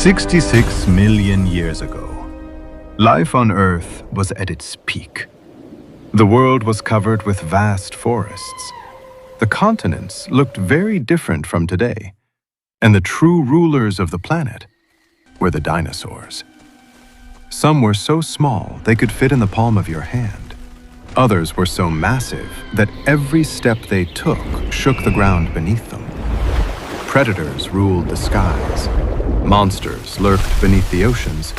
66 million years ago, life on Earth was at its peak. The world was covered with vast forests. The continents looked very different from today, and the true rulers of the planet were the dinosaurs. Some were so small they could fit in the palm of your hand. Others were so massive that every step they took shook the ground beneath them. Predators ruled the skies, monsters lurked beneath the oceans,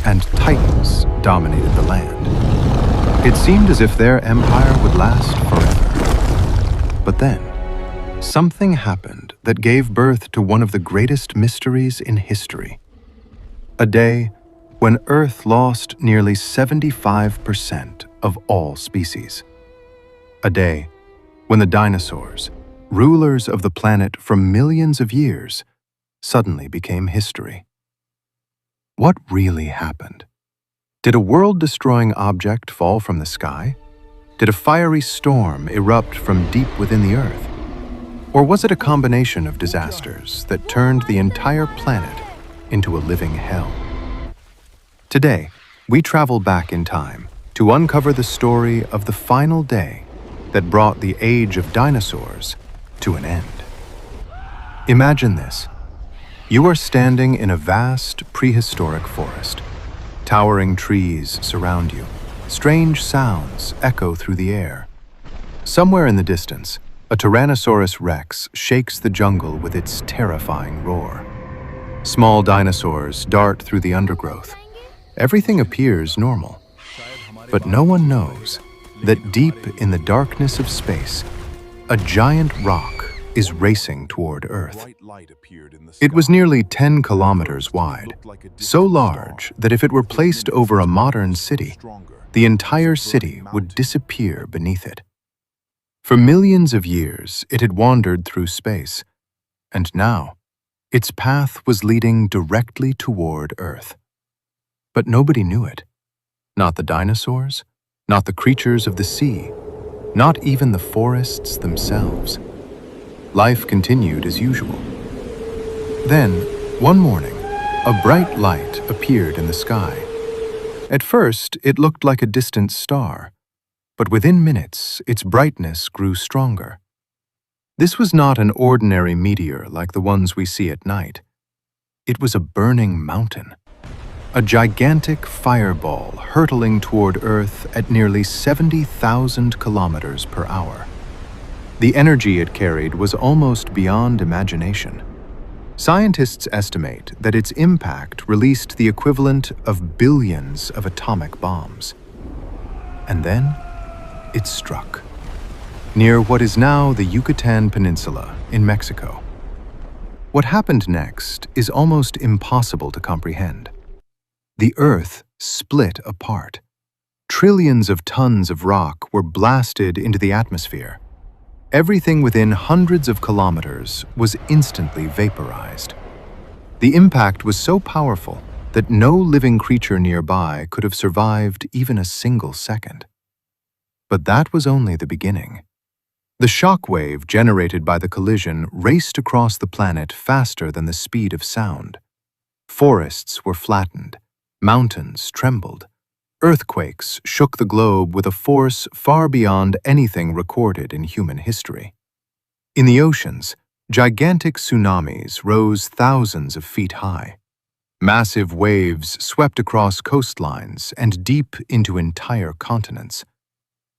and titans dominated the land. It seemed as if their empire would last forever. But then, something happened that gave birth to one of the greatest mysteries in history. A day when Earth lost nearly 75% of all species. A day when the dinosaurs, rulers of the planet for millions of years, suddenly became history. What really happened? Did a world-destroying object fall from the sky? Did a fiery storm erupt from deep within the Earth? Or was it a combination of disasters that turned the entire planet into a living hell? Today, we travel back in time to uncover the story of the final day that brought the Age of Dinosaurs to an end. Imagine this. You are standing in a vast prehistoric forest. Towering trees surround you. Strange sounds echo through the air. Somewhere in the distance, a Tyrannosaurus Rex shakes the jungle with its terrifying roar. Small dinosaurs dart through the undergrowth. Everything appears normal. But no one knows that deep in the darkness of space, a giant rock is racing toward Earth. It was nearly 10 kilometers wide, so large that if it were placed over a modern city, the entire city would disappear beneath it. For millions of years, it had wandered through space, and now its path was leading directly toward Earth. But nobody knew it. Not the dinosaurs, not the creatures of the sea, not even the forests themselves. Life continued as usual. Then, one morning, a bright light appeared in the sky. At first, it looked like a distant star, but within minutes, its brightness grew stronger. This was not an ordinary meteor like the ones we see at night. It was a burning mountain. A gigantic fireball hurtling toward Earth at nearly 70,000 kilometers per hour. The energy it carried was almost beyond imagination. Scientists estimate that its impact released the equivalent of billions of atomic bombs. And then, it struck, near what is now the Yucatan Peninsula in Mexico. What happened next is almost impossible to comprehend. The Earth split apart. Trillions of tons of rock were blasted into the atmosphere. Everything within hundreds of kilometers was instantly vaporized. The impact was so powerful that no living creature nearby could have survived even a single second. But that was only the beginning. The shock wave generated by the collision raced across the planet faster than the speed of sound. Forests were flattened. Mountains trembled. Earthquakes shook the globe with a force far beyond anything recorded in human history. In the oceans, gigantic tsunamis rose thousands of feet high. Massive waves swept across coastlines and deep into entire continents.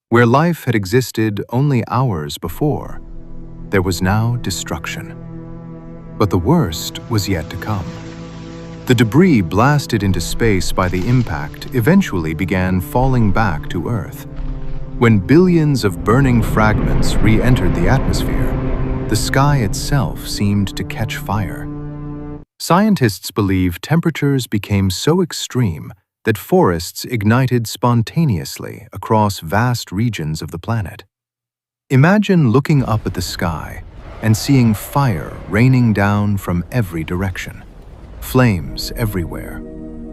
Where life had existed only hours before, there was now destruction. But the worst was yet to come. The debris blasted into space by the impact eventually began falling back to Earth. When billions of burning fragments re-entered the atmosphere, the sky itself seemed to catch fire. Scientists believe temperatures became so extreme that forests ignited spontaneously across vast regions of the planet. Imagine looking up at the sky and seeing fire raining down from every direction. Flames everywhere,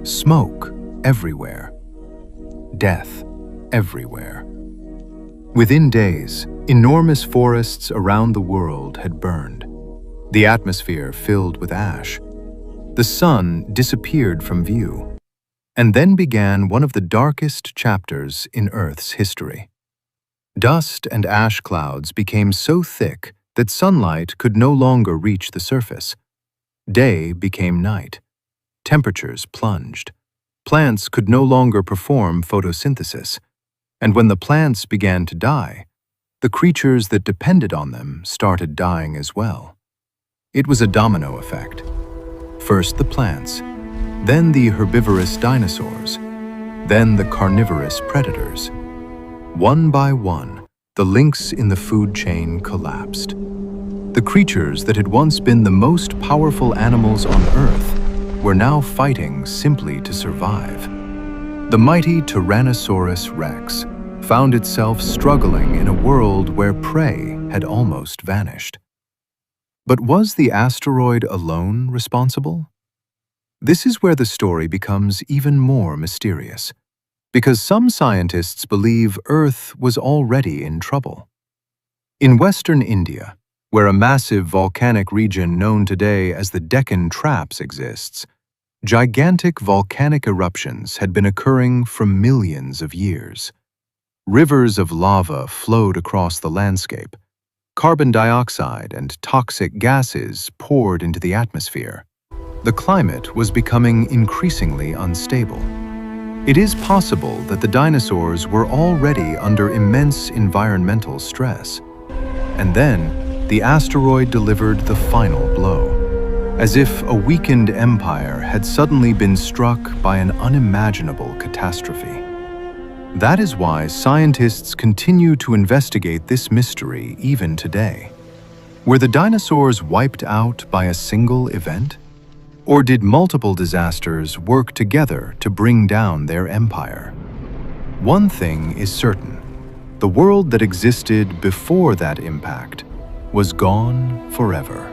smoke everywhere, death everywhere. Within days, enormous forests around the world had burned. The atmosphere filled with ash. The sun disappeared from view, and then began one of the darkest chapters in Earth's history. Dust and ash clouds became so thick that sunlight could no longer reach the surface. Day became night. Temperatures plunged. Plants could no longer perform photosynthesis, and when the plants began to die, the creatures that depended on them started dying as well. It was a domino effect. First the plants, then the herbivorous dinosaurs, then the carnivorous predators. One by one, the links in the food chain collapsed. The creatures that had once been the most powerful animals on Earth were now fighting simply to survive. The mighty Tyrannosaurus Rex found itself struggling in a world where prey had almost vanished. But was the asteroid alone responsible? This is where the story becomes even more mysterious, because some scientists believe Earth was already in trouble. In western India, where a massive volcanic region known today as the Deccan Traps exists, gigantic volcanic eruptions had been occurring for millions of years. Rivers of lava flowed across the landscape. Carbon dioxide and toxic gases poured into the atmosphere. The climate was becoming increasingly unstable. It is possible that the dinosaurs were already under immense environmental stress. And then, the asteroid delivered the final blow, as if a weakened empire had suddenly been struck by an unimaginable catastrophe. That is why scientists continue to investigate this mystery even today. Were the dinosaurs wiped out by a single event? Or did multiple disasters work together to bring down their empire? One thing is certain: the world that existed before that impact was gone forever.